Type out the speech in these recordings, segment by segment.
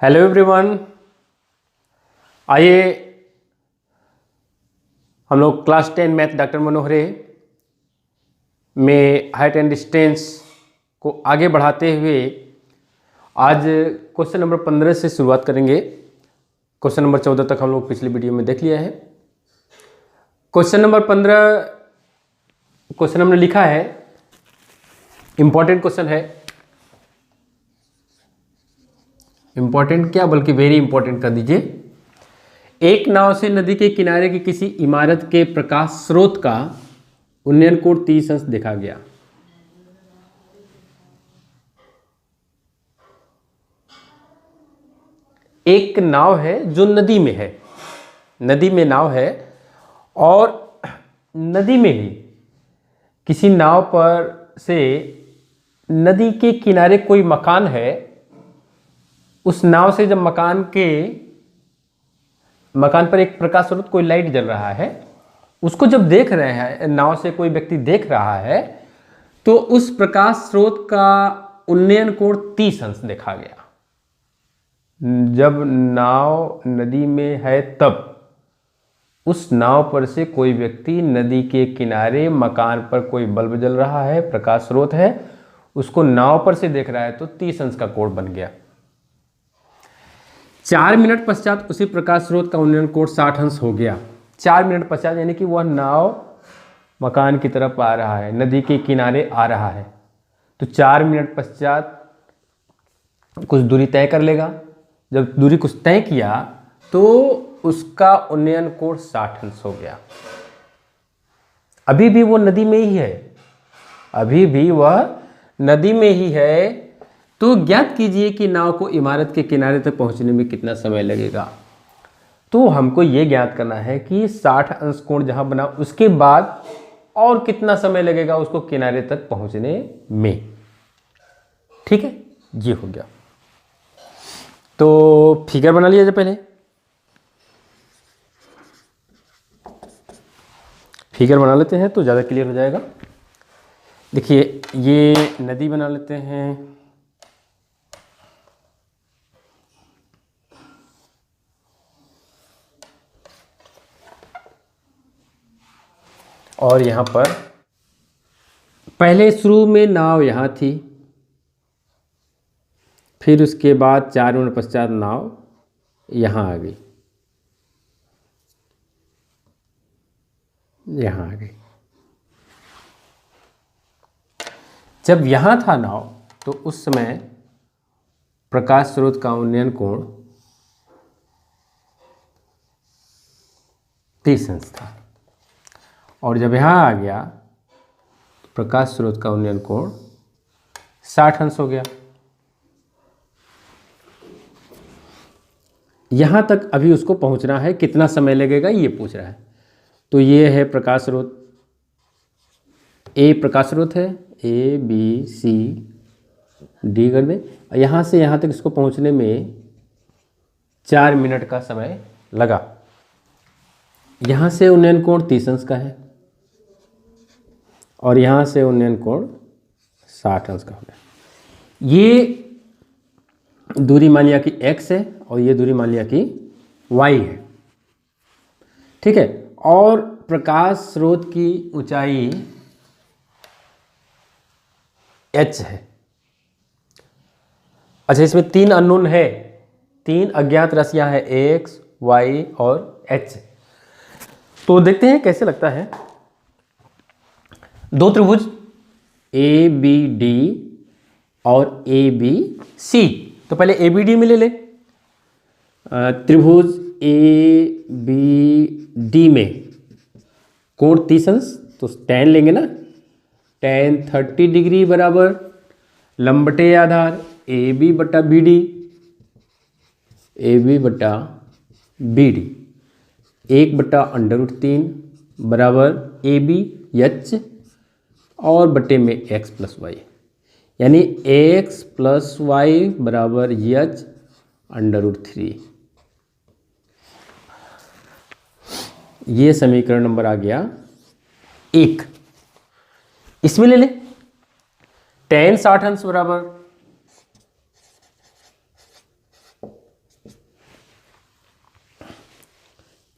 Hello everyone. आइए हम लोग क्लास 10 मैथ डॉक्टर मनोहरे में हाइट एंड डिस्टेंस को आगे बढ़ाते हुए आज क्वेश्चन नंबर 15 से शुरुआत करेंगे। क्वेश्चन नंबर 14 तक हम लोग पिछली वीडियो में देख लिया है। क्वेश्चन नंबर 15 क्वेश्चन हमने लिखा है, इंपॉर्टेंट क्वेश्चन है। इंपॉर्टेंट क्या बल्कि वेरी इंपॉर्टेंट कर दीजिए। एक नाव से नदी के किनारे की किसी इमारत के प्रकाश स्रोत का उन्नयन कोण 30 अंश देखा गया। एक नाव है जो नदी में है, नदी में नाव है और नदी में ही किसी नाव पर से नदी के किनारे कोई मकान है। उस नाव से जब मकान पर एक प्रकाश स्रोत कोई लाइट जल रहा है, उसको जब देख रहे हैं, नाव से कोई व्यक्ति देख रहा है, तो उस प्रकाश स्रोत का उन्नयन कोण 30 अंश देखा गया। जब नाव नदी में है तब उस नाव पर से कोई व्यक्ति नदी के किनारे मकान पर कोई बल्ब जल रहा है, प्रकाश स्रोत है, उसको नाव पर से देख रहा है तो 30 अंश का कोण बन गया। 4 मिनट पश्चात उसी प्रकाश स्रोत का उन्नयन कोण 60 अंश हो गया। 4 मिनट पश्चात यानी कि वह नाव मकान की तरफ आ रहा है, नदी के किनारे आ रहा है, तो 4 मिनट पश्चात कुछ दूरी तय कर लेगा। जब दूरी कुछ तय किया तो उसका उन्नयन कोण 60 अंश हो गया। अभी भी वो नदी में ही है, अभी भी वह नदी में ही है। तो ज्ञात कीजिए कि नाव को इमारत के किनारे तक पहुंचने में कितना समय लगेगा। तो हमको ये ज्ञात करना है कि 60 अंश कोण जहां बना उसके बाद और कितना समय लगेगा उसको किनारे तक पहुंचने में। ठीक है जी, हो गया। तो फिगर बना लिया जाए। पहले फिगर बना लेते हैं तो ज़्यादा क्लियर हो जाएगा। देखिए ये नदी बना लेते हैं, और यहाँ पर पहले शुरू में नाव यहाँ थी, फिर उसके बाद 4 मिनट पश्चात नाव यहाँ आ गई, यहाँ आ गई। जब यहाँ था नाव तो उस समय प्रकाश स्रोत का उन्नयन कोण 30 अंश था, और जब यहाँ आ गया तो प्रकाश स्रोत का उन्नयन कोण 60 अंश हो गया। यहाँ तक अभी उसको पहुँचना है, कितना समय लगेगा ये पूछ रहा है। तो ये है प्रकाश स्रोत, ए प्रकाश स्रोत है, ए बी सी डी कर दें। यहाँ से यहाँ तक इसको पहुँचने में 4 मिनट का समय लगा। यहाँ से उन्नयन कोण 30 अंश का है और यहाँ से उन्नयन कोण 60 अंश का होगा। ये दूरी मान लिया कि x है और ये दूरी मान लिया कि y है। ठीक है, और प्रकाश स्रोत की ऊंचाई h है। अच्छा, इसमें 3 अननोन है, 3 अज्ञात राशियां हैं, x, y और h। तो देखते हैं कैसे लगता है। दो त्रिभुज ए बी डी और ए बी सी, तो पहले ए बी डी में ले ले। त्रिभुज ए बी डी में कोण 30 अंश, तो tan लेंगे ना, tan 30 डिग्री बराबर लंबटे आधार ए बी बटा बी डी, ए बी बटा बी डी, 1/√3 बराबर ए बी एच और बटे में x प्लस वाई, यानी x प्लस वाई बराबर एच √3। ये समीकरण नंबर आ गया 1। इसमें ले ले tan 60 अंश बराबर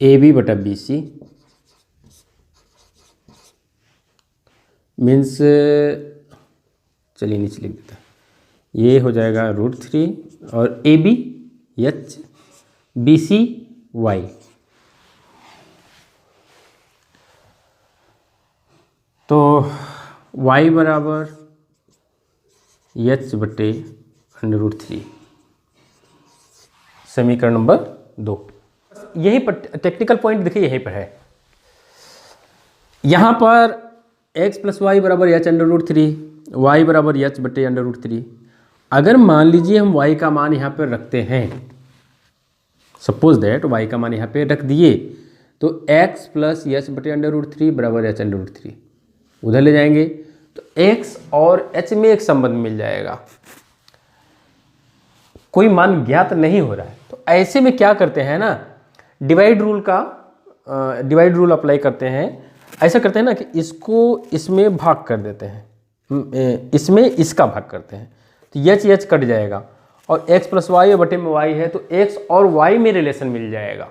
AB बटा BC मीन्स, चलिए नीचे लिख देते हैं, ये हो जाएगा √3 और AB H BC Y। तो y बराबर H बटे √3, समीकरण नंबर 2। यही पर टेक्निकल पॉइंट देखिए, यहीं पर है। यहाँ पर x प्लस वाई बराबर H √3, y बराबर H बटे √3। अगर मान लीजिए हम y का मान यहाँ पर रखते हैं, सपोज दैट y का मान यहाँ पे रख दिए, तो x प्लस H बटे √3 बराबर H √3, उधर ले जाएंगे तो x और h में एक संबंध मिल जाएगा। कोई मान ज्ञात नहीं हो रहा है, तो ऐसे में क्या करते हैं ना, डिवाइड रूल अप्लाई करते हैं। ऐसा करते हैं ना कि इसको इसमें भाग कर देते हैं, इसमें इसका भाग करते हैं, तो h कट जाएगा और x प्लस वाई बटे में y है, तो x और y में रिलेशन मिल जाएगा।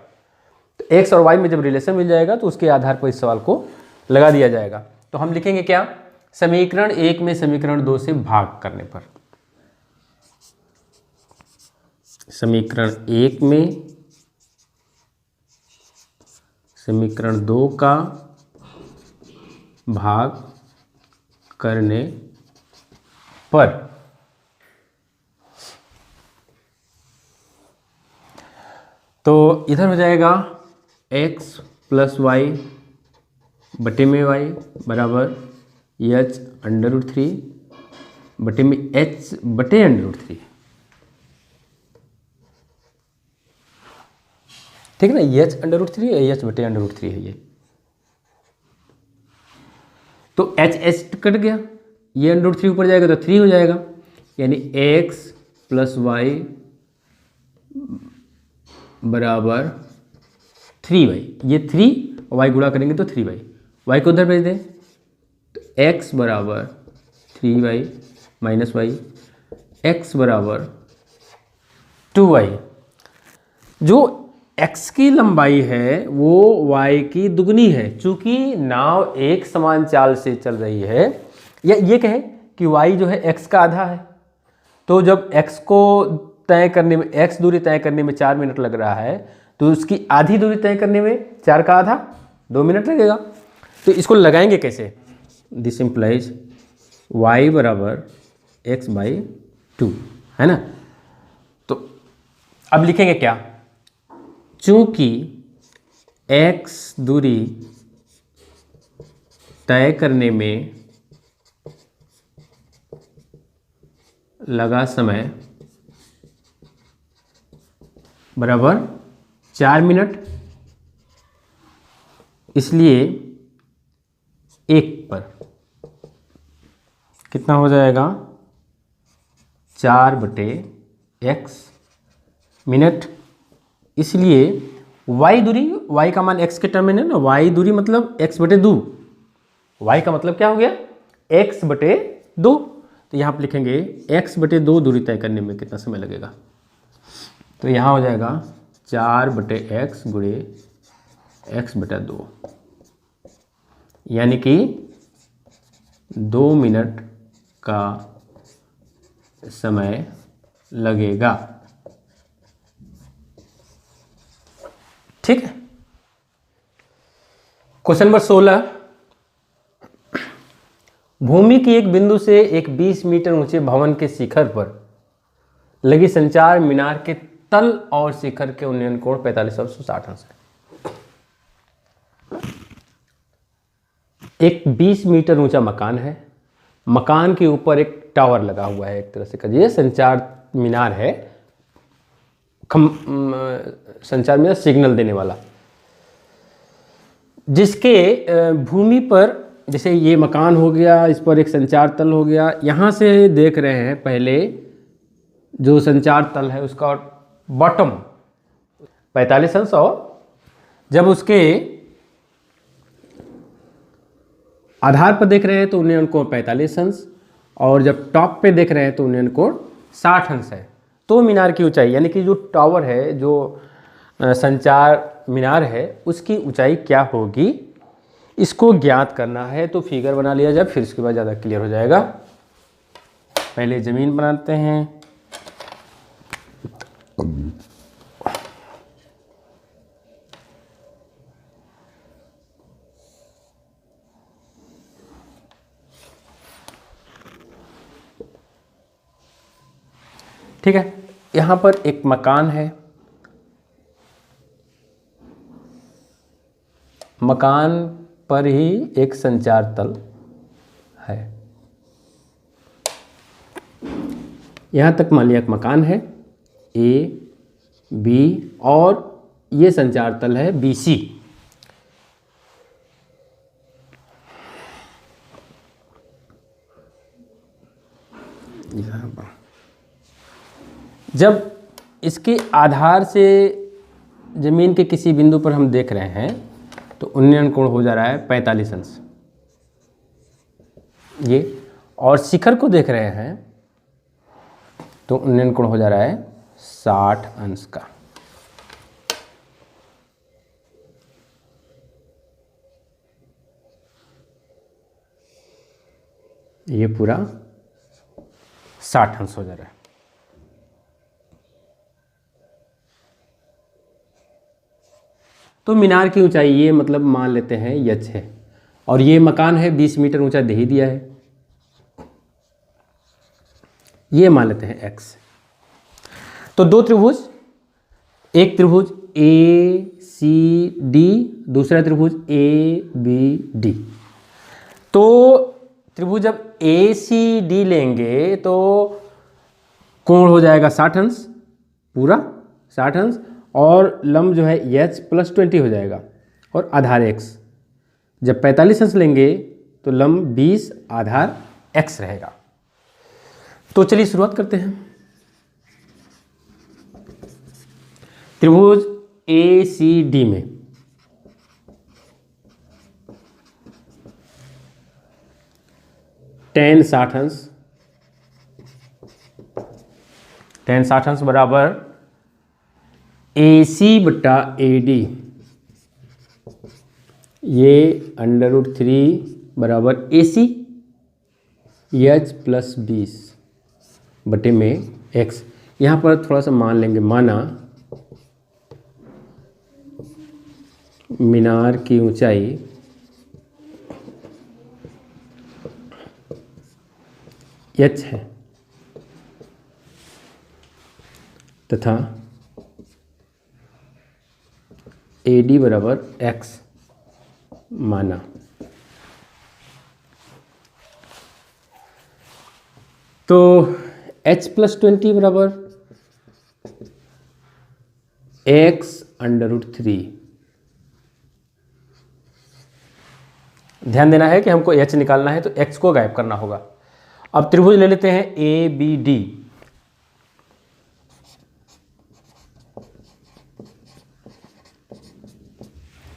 तो x और y में जब रिलेशन मिल जाएगा तो उसके आधार पर इस सवाल को लगा दिया जाएगा। तो हम लिखेंगे क्या, समीकरण 1 में समीकरण 2 से भाग करने पर, समीकरण 1 में समीकरण 2 का भाग करने पर, तो इधर हो जाएगा x प्लस वाई बटे में y बराबर H √3 बटे में H बटे √3, ठीक है ना। H √3 है, H बटे √3 है ये, तो H कट गया, ये √3 ऊपर जाएगा तो 3 हो जाएगा, यानी x प्लस वाई बराबर 3y, ये 3 y गुणा करेंगे तो 3y, y को उधर भेज दें तो x बराबर 3y माइनस y, x बराबर 2y। जो x की लंबाई है वो y की दुगनी है। चूंकि नाव एक समान चाल से चल रही है, या ये कहें कि y जो है x का आधा है, तो जब x को तय करने में, x दूरी तय करने में 4 मिनट लग रहा है, तो उसकी आधी दूरी तय करने में 4 का आधा 2 मिनट लगेगा। तो इसको लगाएंगे कैसे, दिस इम्प्लाइज y बराबर x/2, है ना। तो अब लिखेंगे क्या, चूंकि x दूरी तय करने में लगा समय बराबर 4 मिनट, इसलिए 1 पर कितना हो जाएगा, 4/x मिनट। इसलिए y दूरी, y का मान x के टर्म में है ना, y दूरी मतलब x/2, y का मतलब क्या हो गया, x/2। तो यहाँ पर लिखेंगे x/2 दूरी तय करने में कितना समय लगेगा, तो यहाँ हो जाएगा 4/x गुणे x/2, यानी कि 2 मिनट का समय लगेगा, ठीक है। क्वेश्चन नंबर 16, भूमि की एक बिंदु से एक 20 मीटर ऊंचे भवन के शिखर पर लगी संचार मीनार के तल और शिखर के उन्नयन कोण 4560 अंश है। एक 20 मीटर ऊंचा मकान है, मकान के ऊपर एक टावर लगा हुआ है, एक तरह से कहिए संचार मीनार है, संचार मीनार सिग्नल देने वाला, जिसके भूमि पर, जैसे ये मकान हो गया, इस पर एक संचार तल हो गया, यहाँ से देख रहे हैं पहले जो संचार तल है उसका बॉटम 45 अंश, और जब उसके आधार पर देख रहे हैं तो उन्नयन कोण 45 अंश, और जब टॉप पे देख रहे हैं तो उन्नयन कोण 60 अंश है। तो मीनार की ऊंचाई, यानी कि जो टावर है, जो संचार मीनार है उसकी ऊंचाई क्या होगी, इसको ज्ञात करना है। तो फिगर बना लिया जाए, फिर उसके बाद ज़्यादा क्लियर हो जाएगा। पहले ज़मीन बनाते हैं। ठीक है, यहाँ पर एक मकान है। मकान पर ही एक संचार तल है। यहाँ तक मान लिया एक मकान है ए बी और ये संचार तल है बी सी। जब इसके आधार से जमीन के किसी बिंदु पर हम देख रहे हैं तो उन्नयन कोण हो जा रहा है 45 अंश ये, और शिखर को देख रहे हैं तो उन्नयन कोण हो जा रहा है 60 अंश का। ये पूरा 60 अंश हो जा रहा है। तो मीनार की ऊंचाई ये मतलब मान लेते हैं यच है, और ये मकान है 20 मीटर ऊंचा दे ही दिया है, ये मान लेते हैं एक्स। तो दो त्रिभुज, एक त्रिभुज ए सी डी, दूसरा त्रिभुज ए बी डी। तो त्रिभुज जब ए सी डी लेंगे तो कोण हो जाएगा 60 अंश, पूरा 60 अंश, और लंब जो है एच प्लस 20 हो जाएगा, और आधार एक्स। जब 45 अंश लेंगे तो लंब 20 आधार एक्स रहेगा। तो चलिए शुरुआत करते हैं। त्रिभुज ए सी डी में tan 60 अंश, tan 60 अंश बराबर ए सी बट्टा ए डी, ये √3 बराबर ए सी एच प्लस 20 बटे में एक्स। यहाँ पर थोड़ा सा मान लेंगे, माना मीनार की ऊंचाई एच है तथा ए डी बराबर एक्स माना। तो h प्लस 20 बराबर x √3। ध्यान देना है कि हमको h निकालना है तो x को गायब करना होगा। अब त्रिभुज ले लेते हैं A B D.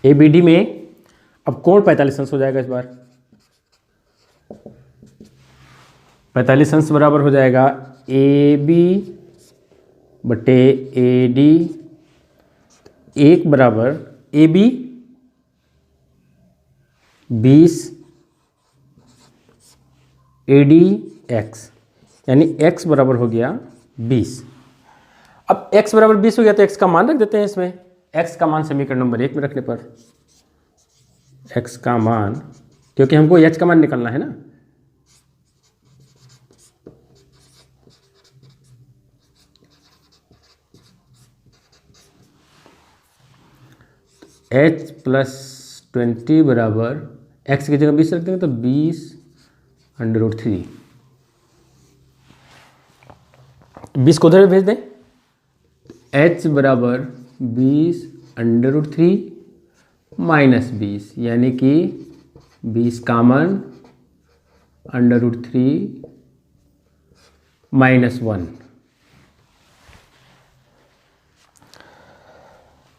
A B D में अब कोण 45 अंश हो जाएगा। इस बार 45 अंश बराबर हो जाएगा ए बी बटे ए डी, एक बराबर A B 20 A D X, यानी x बराबर हो गया 20। अब x बराबर 20 हो गया तो x का मान रख देते हैं इसमें। x का मान समीकरण नंबर 1 में रखने पर x का मान, क्योंकि हमको h का मान निकालना है ना, h प्लस 20 बराबर x की जगह 20 रख देंगे तो 20 √3। 20 को उधर भेज दें, h बराबर 20 √3 माइनस 20, यानी कि 20 कामन √3 माइनस 1।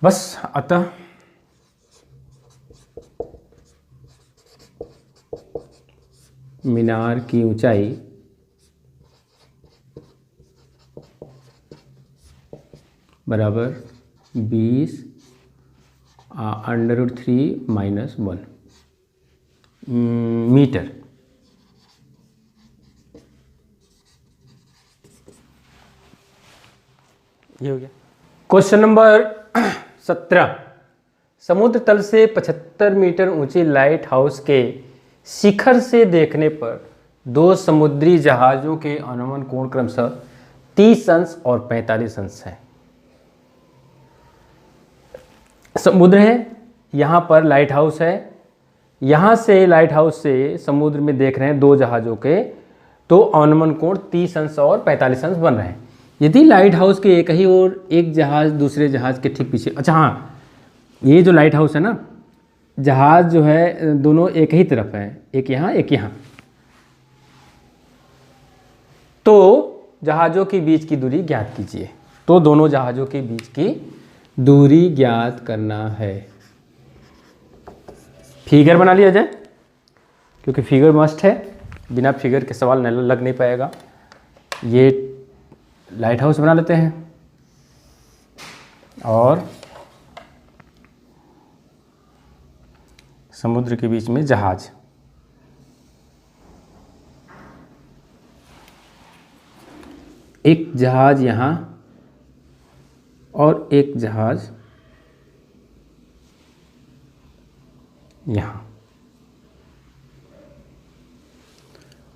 बस अतः मीनार की ऊंचाई बराबर 20 √3 - 1 मीटर। ये हो गया। क्वेश्चन नंबर 17, समुद्र तल से 75 मीटर ऊंचे लाइट हाउस के शिखर से देखने पर दो समुद्री जहाज़ों के अनुमान कोण क्रमशः 30 अंश और 45 अंश है। समुद्र है, यहाँ पर लाइट हाउस है, यहाँ से लाइट हाउस से समुद्र में देख रहे हैं दो जहाज़ों के, तो अनुमान कोण 30 अंश और 45 अंश बन रहे हैं। यदि लाइट हाउस के एक ही और एक जहाज़ दूसरे जहाज़ के ठीक पीछे, अच्छा हाँ, ये जो लाइट हाउस है ना, जहाज़ जो है दोनों एक ही तरफ है, एक यहाँ एक यहाँ, तो जहाज़ों के बीच की दूरी ज्ञात कीजिए। तो दोनों जहाज़ों के बीच की दूरी ज्ञात करना है। फिगर बना लिया जाए, क्योंकि फिगर मस्ट है, बिना फिगर के सवाल लग नहीं पाएगा। ये लाइट हाउस बना लेते हैं और समुद्र के बीच में जहाज। एक जहाज यहाँ और एक जहाज यहाँ,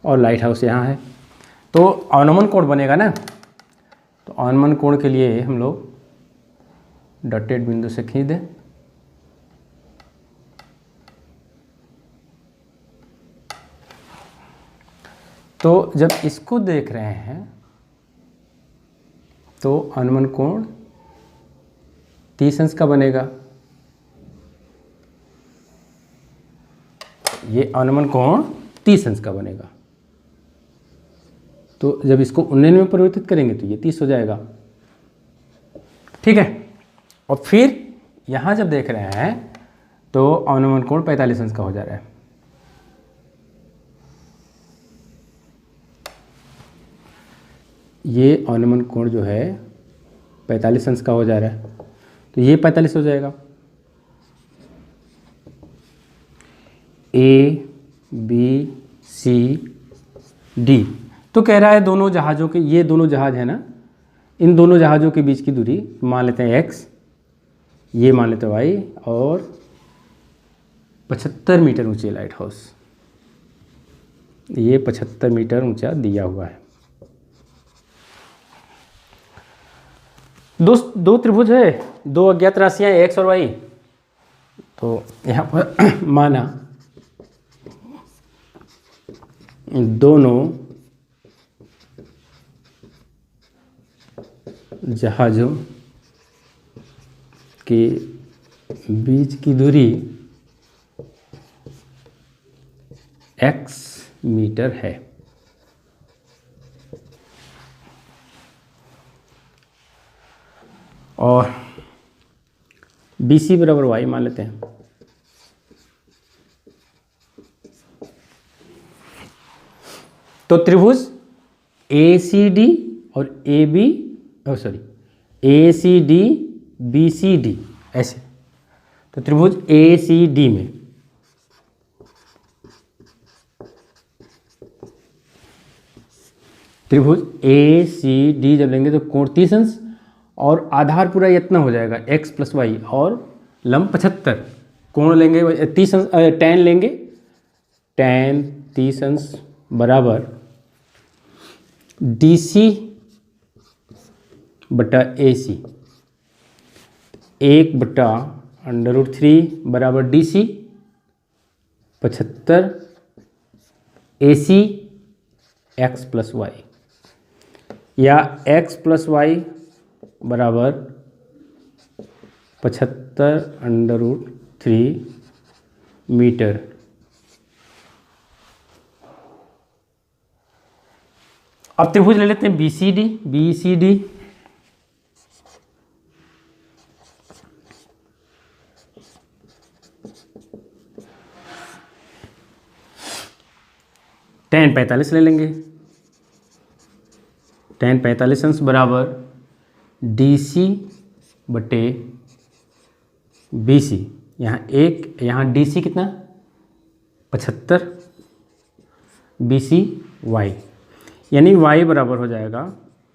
और लाइट हाउस यहाँ है। तो अनुमान कोण बनेगा ना, तो अनुमान कोण के लिए हम लोग डॉटेड बिंदु से खींच दें। तो जब इसको देख रहे हैं तो अनुमान कोण 30 अंश का बनेगा। ये अनुमान कोण 30 अंश का बनेगा। तो जब इसको 19 में परिवर्तित करेंगे तो ये 30 हो जाएगा। ठीक है, और फिर यहाँ जब देख रहे हैं तो अनुमान कोण 45 अंश का हो जा रहा है। ये अनुमान कोण जो है 45 अंश का हो जा रहा है, तो ये 45 हो जाएगा। ए बी सी डी, तो कह रहा है दोनों जहाज़ों के, ये दोनों जहाज़ है ना, इन दोनों जहाज़ों के बीच की दूरी मान लेते हैं x, ये मान लेते हैं y, और 75 मीटर ऊंचे लाइट हाउस, ये 75 मीटर ऊंचा दिया हुआ है। दो त्रिभुज है, दो अज्ञात राशियां x और y, तो यहाँ पर माना दोनों जहाज़ों के बीच की दूरी x मीटर है। और BC बराबर y मान लेते हैं। तो त्रिभुज ACD और ACD BCD ऐसे, तो त्रिभुज ACD में त्रिभुज ACD जब लेंगे तो कोण 30 अंश और आधार पूरा इतना हो जाएगा x + y, और लंब 75, कोण लेंगे 30 अंश, tan लेंगे, tan 30 अंश बराबर DC बटा AC, 1/√3 बराबर DC 75 AC x + y, या x + y बराबर 75√3 मीटर। अब त्रिभुज ले लेते हैं BCD। tan 45 ले लेंगे, tan 45 अंश बराबर DC बटे BC, यहाँ एक, यहाँ डी सी कितना 75, बी सी वाई, यानी वाई बराबर हो जाएगा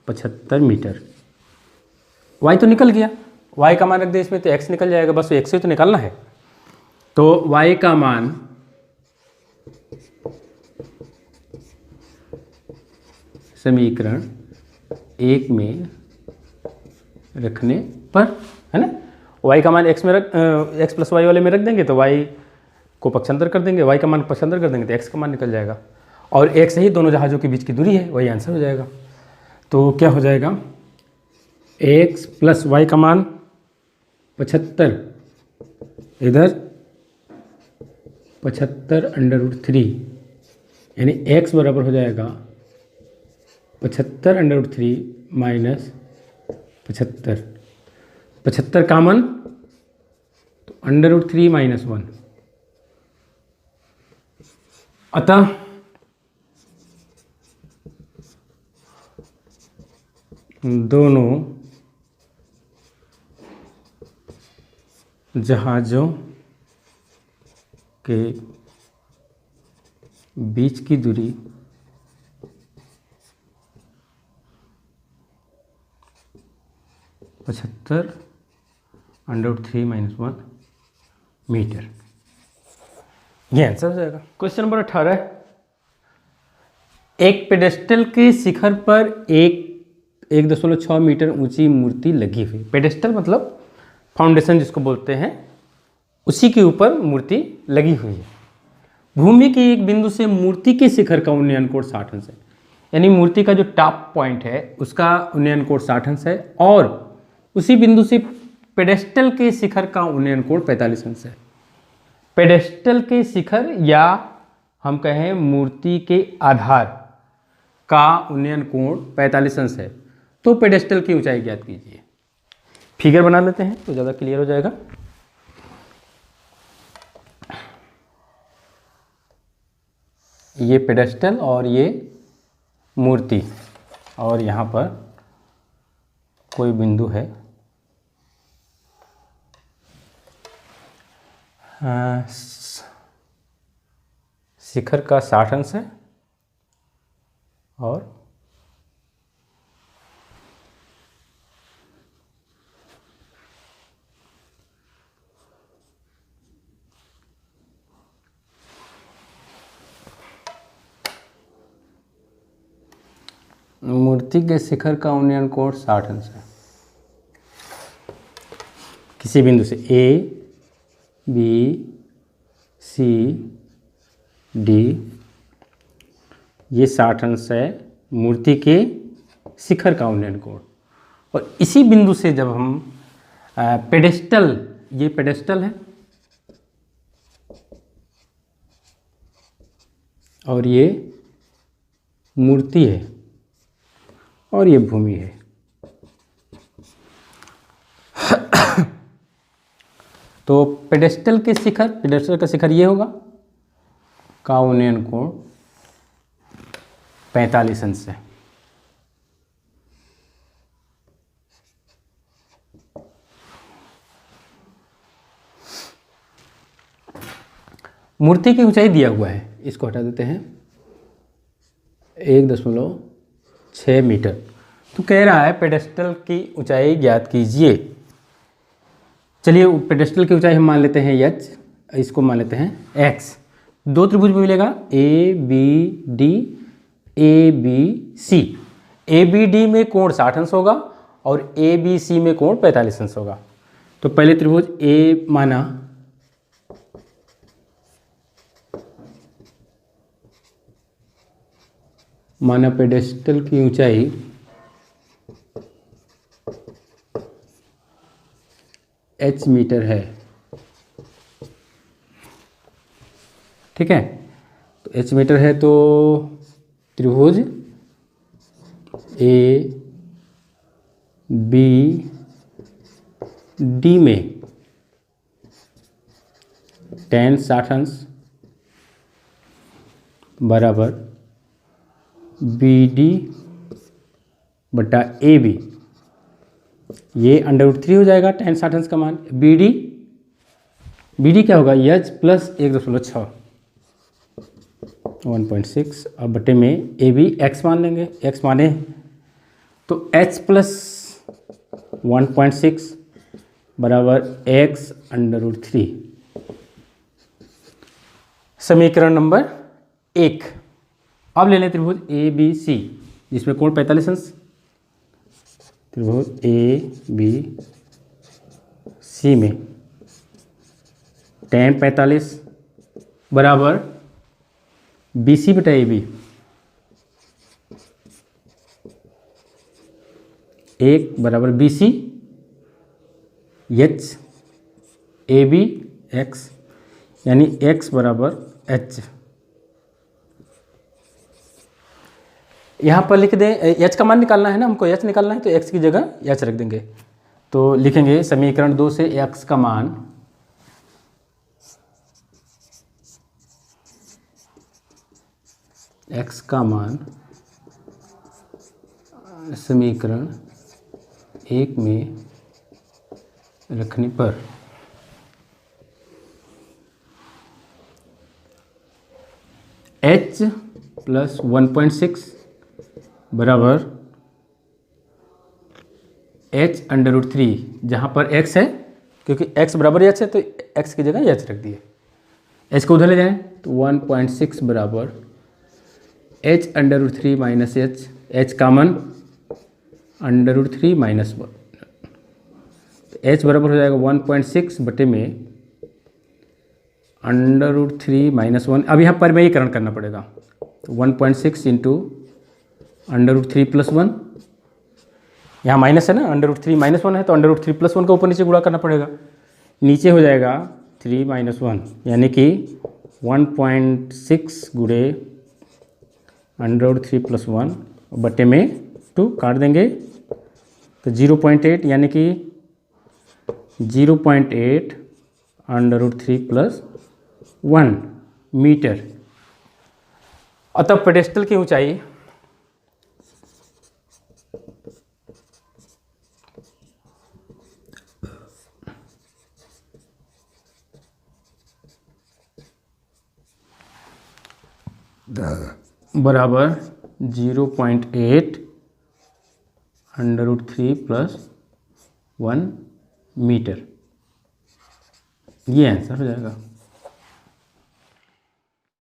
75 मीटर। वाई तो निकल गया, वाई का मान रख दे इसमें तो एक्स निकल जाएगा, बस एक्स से तो निकालना है। तो वाई का मान समीकरण 1 में रखने पर, है ना, y का मान x में रख, x प्लस वाई वाले में रख देंगे तो y को पक्षांतर कर देंगे, y का मान पक्षांतर कर देंगे तो x का मान निकल जाएगा, और x ही दोनों जहाज़ों के बीच की दूरी है, वही आंसर हो जाएगा। तो क्या हो जाएगा, x प्लस वाई का मान 75, इधर 75√3, यानी x बराबर हो जाएगा 75√3 माइनस 75, 75 कामन तो √3 माइनस 1, अतः दोनों जहाज़ों के बीच की दूरी 75√3 माइनस 1 मीटर, ये आंसर हो जाएगा। क्वेश्चन नंबर 18, एक पेडेस्टल के शिखर पर 1.6 मीटर ऊंची मूर्ति लगी हुई, पेडेस्टल मतलब फाउंडेशन जिसको बोलते हैं, उसी के ऊपर मूर्ति लगी हुई है। भूमि के एक बिंदु से मूर्ति के शिखर का उन्नयन कोण 60 अंश है, यानी मूर्ति का जो टॉप पॉइंट है उसका उन्नयन कोण 60 अंश है, और उसी बिंदु से पेडेस्टल के शिखर का उन्नयन कोण 45 अंश है। पेडेस्टल के शिखर या हम कहें मूर्ति के आधार का उन्नयन कोण 45 अंश है, तो पेडेस्टल की ऊंचाई ज्ञात कीजिए। फिगर बना लेते हैं तो ज़्यादा क्लियर हो जाएगा। ये पेडेस्टल और ये मूर्ति, और यहाँ पर कोई बिंदु है, शिखर का 60 अंश है, और मूर्ति के शिखर का उन्नयन कोण 60 अंश है। किसी बिंदु से ए, बी, सी, डी, ये 60 अंश है मूर्ति के शिखर का उन्नयन कोण, और इसी बिंदु से जब हम पेडेस्टल, ये पेडेस्टल है और ये मूर्ति है और ये भूमि है, तो पेडेस्टल के शिखर, पेडेस्टल का शिखर ये होगा, का उन्नयन कोण 45 अंश है। मूर्ति की ऊंचाई दिया हुआ है, इसको हटा देते हैं, 1.6 मीटर। तो कह रहा है पेडेस्टल की ऊंचाई ज्ञात कीजिए। चलिए पेडेस्टल की ऊंचाई हम मान लेते हैं h, इसको मान लेते हैं x। दो त्रिभुज में मिलेगा A B D, A B C, A B D में कोण 60 अंश होगा और ए बी सी में कोण 45 अंश होगा। तो पहले त्रिभुज ए माना पेडेस्टल की ऊंचाई h मीटर है, ठीक है। तो h मीटर है तो त्रिभुज ए बी डी में tan 60 अंश बराबर बी डी बटा ए बी, ये √3 हो जाएगा tan 60 अंश का मान। बी डी बी डी क्या होगा, एच प्लस 1.6 1.6 अब बटे में ए बी एक्स मान लेंगे, एक्स माने तो एच प्लस 1.6 बराबर एक्स अंडर रूट 3। समीकरण नंबर 1। अब ले लें त्रिभुज ए बी सी जिसमें कोण 45 अंश। त्रिभुज ए बी सी में tan 45 बराबर बी सी बटा ए बी, 1 बराबर B C H A B X, यानी x बराबर h। यहाँ पर लिख दें, h का मान निकालना है ना हमको, h निकालना है तो x की जगह h रख देंगे। तो लिखेंगे समीकरण 2 से x का मान समीकरण 1 में रखने पर h प्लस 1.6 बराबर h अंडर रूट 3, जहाँ पर x है क्योंकि x बराबर h है तो x की जगह h रख दिए। h को उधर ले जाएं तो 1.6 बराबर h under root 3 minus h common under root 3 minus 1, h बराबर हो जाएगा 1.6 बटे में अंडर रूट 3 माइनस 1। अब यहाँ परिमेयीकरण करना पड़ेगा तो 1.6 इंटू अंडर रूट 3 प्लस 1, यहाँ माइनस है ना, अंडर रूट 3 माइनस 1 है तो अंडर रूट 3 प्लस 1 का ऊपर नीचे गुणा करना पड़ेगा। नीचे हो जाएगा 3 माइनस 1 यानी कि 1.6 गुणे अंडर रूट 3 प्लस 1 बटे में 2 काट देंगे तो 0.8 यानी कि 0.8 अंडर रूट 3 प्लस 1 मीटर। अतः पेडेस्टल की ऊंचाई बराबर 0.8 अंडर रूट 3 प्लस 1 मीटर, ये आंसर हो जाएगा।